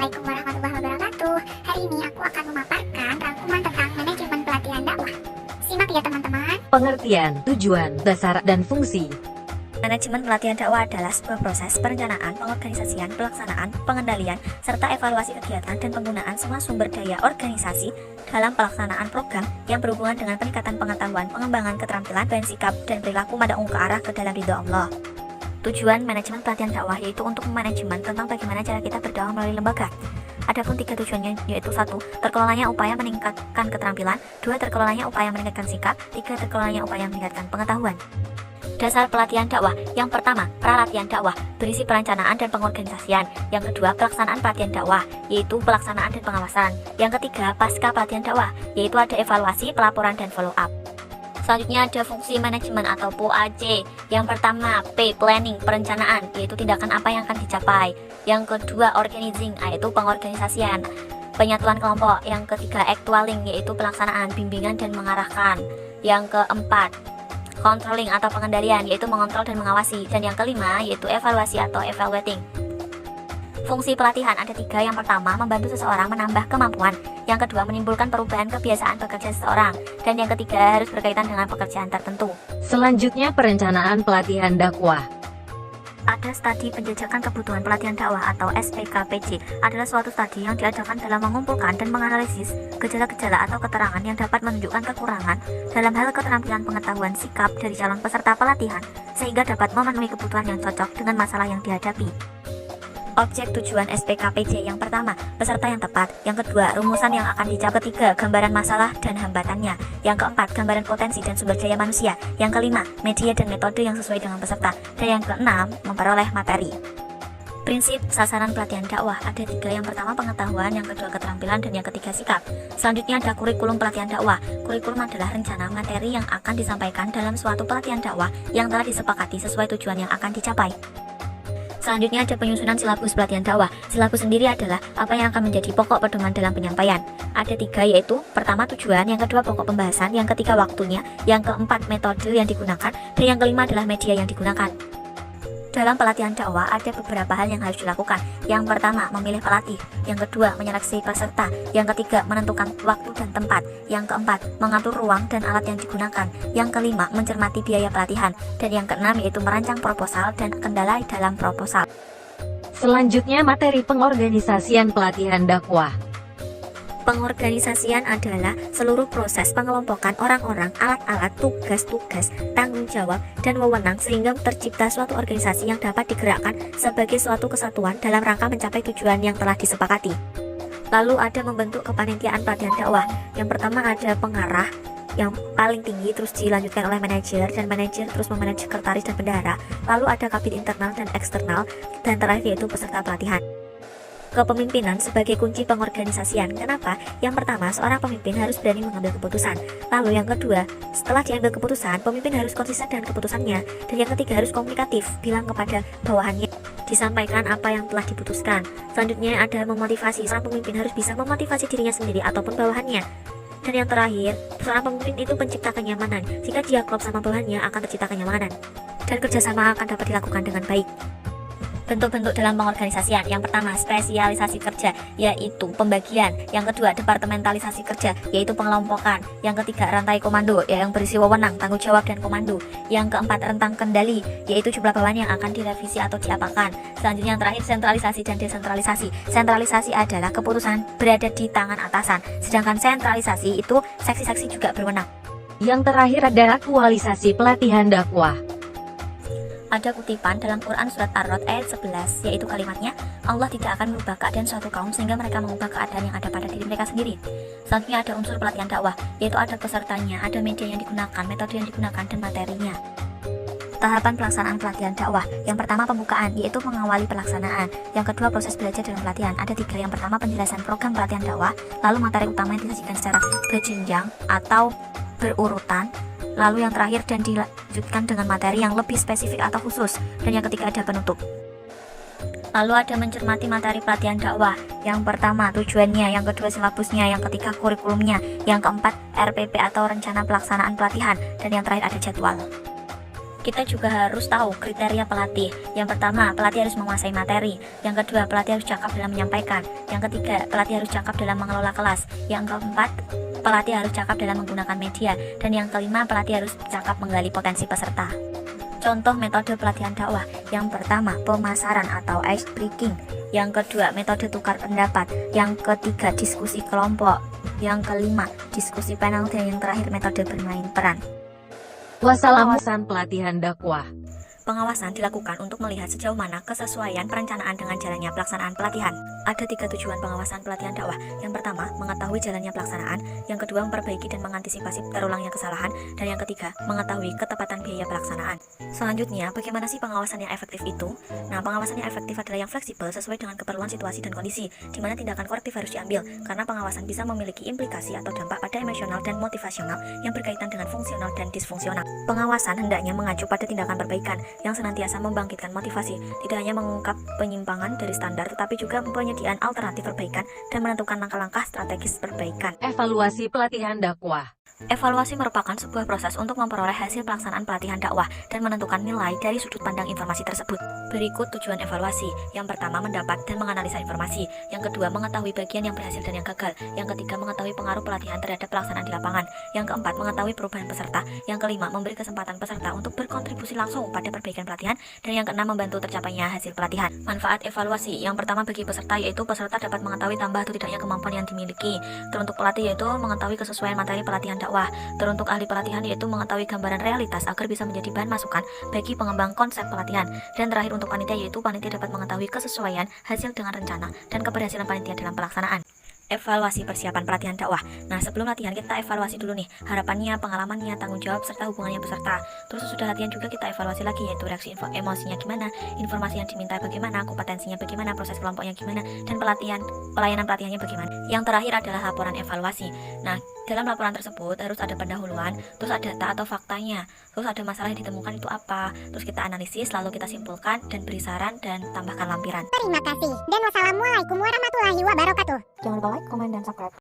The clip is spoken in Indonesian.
Assalamualaikum warahmatullahi wabarakatuh. Hari ini aku akan memaparkan rangkuman tentang manajemen pelatihan dakwah. Simak ya teman-teman. Pengertian, tujuan, dasar, dan fungsi. Manajemen pelatihan dakwah adalah sebuah proses perencanaan, pengorganisasian, pelaksanaan, pengendalian, serta evaluasi kegiatan dan penggunaan semua sumber daya organisasi dalam pelaksanaan program yang berhubungan dengan peningkatan pengetahuan, pengembangan keterampilan, dan sikap dan perilaku mendukung ke arah ke dalam ridho Allah. Tujuan manajemen pelatihan dakwah yaitu untuk memanajemen tentang bagaimana cara kita berdakwah melalui lembaga. Adapun 3 tujuannya yaitu 1. Terkelolanya upaya meningkatkan keterampilan, 2. Terkelolanya upaya meningkatkan sikap, 3. Terkelolanya upaya meningkatkan pengetahuan. Dasar pelatihan dakwah. Yang pertama, pralatihan dakwah, berisi perencanaan dan pengorganisasian. Yang kedua, pelaksanaan pelatihan dakwah, yaitu pelaksanaan dan pengawasan. Yang ketiga, pasca pelatihan dakwah, yaitu ada evaluasi, pelaporan, dan follow up. Selanjutnya ada fungsi manajemen atau POAC. Yang pertama, P, planning, perencanaan, yaitu tindakan apa yang akan dicapai. Yang kedua, organizing, yaitu pengorganisasian, penyatuan kelompok. Yang ketiga, actualing, yaitu pelaksanaan, bimbingan, dan mengarahkan. Yang keempat, controlling atau pengendalian, yaitu mengontrol dan mengawasi. Dan yang kelima, yaitu evaluasi atau evaluating. Fungsi pelatihan ada 3. Yang pertama, membantu seseorang menambah kemampuan. Yang kedua, menimbulkan perubahan kebiasaan bekerja seseorang. Dan yang ketiga, harus berkaitan dengan pekerjaan tertentu. Selanjutnya, perencanaan pelatihan dakwah. Ada studi penjajakan kebutuhan pelatihan dakwah atau SPKPJ adalah suatu studi yang diadakan dalam mengumpulkan dan menganalisis gejala-gejala atau keterangan yang dapat menunjukkan kekurangan dalam hal keterampilan pengetahuan sikap dari calon peserta pelatihan sehingga dapat memenuhi kebutuhan yang cocok dengan masalah yang dihadapi. Objek tujuan SPKPJ yang pertama, peserta yang tepat. Yang kedua, rumusan yang akan dicapai. Ketiga, gambaran masalah dan hambatannya. Yang keempat, gambaran potensi dan sumber daya manusia. Yang kelima, media dan metode yang sesuai dengan peserta. Dan yang keenam, memperoleh materi. Prinsip sasaran pelatihan dakwah ada 3. Yang pertama, pengetahuan. Yang kedua, keterampilan. Dan yang ketiga, sikap. Selanjutnya ada kurikulum pelatihan dakwah. Kurikulum adalah rencana materi yang akan disampaikan dalam suatu pelatihan dakwah yang telah disepakati sesuai tujuan yang akan dicapai. Selanjutnya ada penyusunan silabus pelatihan dakwah. Silabus sendiri adalah apa yang akan menjadi pokok pedoman dalam penyampaian. Ada 3 yaitu, pertama tujuan, yang kedua pokok pembahasan, yang ketiga waktunya, yang keempat metode yang digunakan, dan yang kelima adalah media yang digunakan. Dalam pelatihan dakwah ada beberapa hal yang harus dilakukan. Yang pertama, memilih pelatih. Yang kedua, menyeleksi peserta. Yang ketiga, menentukan waktu dan tempat. Yang keempat, mengatur ruang dan alat yang digunakan. Yang kelima, mencermati biaya pelatihan. Dan yang keenam yaitu merancang proposal dan kendala dalam proposal. Selanjutnya, materi pengorganisasian pelatihan dakwah. Pengorganisasian adalah seluruh proses pengelompokan orang-orang, alat-alat, tugas-tugas, tanggung jawab, dan wewenang sehingga tercipta suatu organisasi yang dapat digerakkan sebagai suatu kesatuan dalam rangka mencapai tujuan yang telah disepakati. Lalu ada membentuk kepanitiaan pelatihan dakwah. Yang pertama ada pengarah yang paling tinggi, terus dilanjutkan oleh manajer, dan manajer terus memanage sekretaris dan bendahara. Lalu ada kabin internal dan eksternal, dan terakhir yaitu peserta pelatihan. Kepemimpinan sebagai kunci pengorganisasian. Kenapa? Yang pertama, seorang pemimpin harus berani mengambil keputusan. Lalu yang kedua, setelah diambil keputusan, pemimpin harus konsisten dengan keputusannya. Dan yang ketiga, harus komunikatif, bilang kepada bawahannya, disampaikan apa yang telah diputuskan. Selanjutnya ada memotivasi. Seorang pemimpin harus bisa memotivasi dirinya sendiri ataupun bawahannya. Dan yang terakhir, seorang pemimpin itu pencipta kenyamanan. Jika dia klop sama bawahannya, akan tercipta kenyamanan. Dan kerjasama akan dapat dilakukan dengan baik. Bentuk-bentuk dalam pengorganisasian. Yang pertama, spesialisasi kerja, yaitu pembagian. Yang kedua, departementalisasi kerja, yaitu pengelompokan. Yang ketiga, rantai komando, yang berisi wewenang, tanggung jawab, dan komando. Yang keempat, rentang kendali, yaitu jumlah bawahan yang akan direvisi atau diapakan. Selanjutnya yang terakhir, sentralisasi dan desentralisasi. Sentralisasi adalah keputusan berada di tangan atasan, sedangkan sentralisasi itu seksi-seksi juga berwenang. Yang terakhir ada aktualisasi pelatihan dakwah. Ada kutipan dalam Quran surat Ar-Rod ayat 11, yaitu kalimatnya, Allah tidak akan merubah keadaan suatu kaum sehingga mereka mengubah keadaan yang ada pada diri mereka sendiri. Selanjutnya ada unsur pelatihan dakwah, yaitu ada pesertanya, ada media yang digunakan, metode yang digunakan, dan materinya. Tahapan pelaksanaan pelatihan dakwah. Yang pertama, pembukaan, yaitu mengawali pelaksanaan. Yang kedua, proses belajar dalam pelatihan. Ada 3. Yang pertama, penjelasan program pelatihan dakwah. Lalu materi utama yang disajikan secara berjenjang atau berurutan. Lalu yang terakhir dan dilanjutkan dengan materi yang lebih spesifik atau khusus. Dan yang ketiga ada penutup. Lalu ada mencermati materi pelatihan dakwah. Yang pertama tujuannya, yang kedua silabusnya, yang ketiga kurikulumnya, yang keempat RPP atau rencana pelaksanaan pelatihan, dan yang terakhir ada jadwal. Kita juga harus tahu kriteria pelatih. Yang pertama, pelatih harus menguasai materi. Yang kedua, pelatih harus cakap dalam menyampaikan. Yang ketiga, pelatih harus cakap dalam mengelola kelas. Yang keempat, pelatih harus cakap dalam menggunakan media. Dan yang kelima, pelatih harus cakap menggali potensi peserta. Contoh metode pelatihan dakwah. Yang pertama, pemasaran atau ice breaking. Yang kedua, metode tukar pendapat. Yang ketiga, diskusi kelompok. Yang kelima, diskusi panel. Dan yang terakhir, metode bermain peran. Wassalamualaikum pelatihan dakwah. Pengawasan dilakukan untuk melihat sejauh mana kesesuaian perencanaan dengan jalannya pelaksanaan pelatihan. Ada 3 tujuan pengawasan pelatihan dakwah. Yang pertama, mengetahui jalannya pelaksanaan. Yang kedua, memperbaiki dan mengantisipasi terulangnya kesalahan. Dan yang ketiga, mengetahui ketepatan biaya pelaksanaan. Selanjutnya, bagaimana sih pengawasan yang efektif itu? Nah, pengawasan yang efektif adalah yang fleksibel sesuai dengan keperluan situasi dan kondisi, di mana tindakan korektif harus diambil, karena pengawasan bisa memiliki implikasi atau dampak pada emosional dan motivasional yang berkaitan dengan fungsional dan disfungsional. Pengawasan hendaknya mengacu pada tindakan perbaikan yang senantiasa membangkitkan motivasi, tidak hanya mengungkap penyimpangan dari standar, tetapi juga penyediaan alternatif perbaikan dan menentukan langkah-langkah strategis perbaikan. Evaluasi pelatihan dakwah. Evaluasi merupakan sebuah proses untuk memperoleh hasil pelaksanaan pelatihan dakwah dan menentukan nilai dari sudut pandang informasi tersebut. Berikut tujuan evaluasi. Yang pertama, mendapat dan menganalisa informasi. Yang kedua, mengetahui bagian yang berhasil dan yang gagal. Yang ketiga, mengetahui pengaruh pelatihan terhadap pelaksanaan di lapangan. Yang keempat, mengetahui perubahan peserta. Yang kelima, memberi kesempatan peserta untuk berkontribusi langsung pada perbaikan pelatihan. Dan yang keenam, membantu tercapainya hasil pelatihan. Manfaat evaluasi. Yang pertama, bagi peserta yaitu peserta dapat mengetahui tambah atau tidaknya kemampuan yang dimiliki. Teruntuk pelatih yaitu mengetahui kesesuaian materi pelatihan dakwah. Teruntuk ahli pelatihan yaitu mengetahui gambaran realitas agar bisa menjadi bahan masukan bagi pengembang konsep pelatihan. Dan terakhir untuk panitia yaitu panitia dapat mengetahui kesesuaian hasil dengan rencana dan keberhasilan panitia dalam pelaksanaan. Evaluasi persiapan pelatihan dakwah. Nah, sebelum latihan kita evaluasi dulu nih harapannya, pengalamannya, tanggung jawab serta hubungannya peserta. Terus sesudah latihan juga kita evaluasi lagi yaitu reaksi emosinya gimana, informasi yang diminta bagaimana, kompetensinya bagaimana, proses kelompoknya gimana, dan pelayanan pelatihannya bagaimana. Yang terakhir adalah laporan evaluasi. Nah, dalam laporan tersebut harus ada pendahuluan, terus ada data atau faktanya, terus ada masalah yang ditemukan itu apa, terus kita analisis, lalu kita simpulkan dan beri saran dan tambahkan lampiran. Terima kasih dan wassalamualaikum warahmatullahi wabarakatuh. Jangan lupa like, komen, dan subscribe.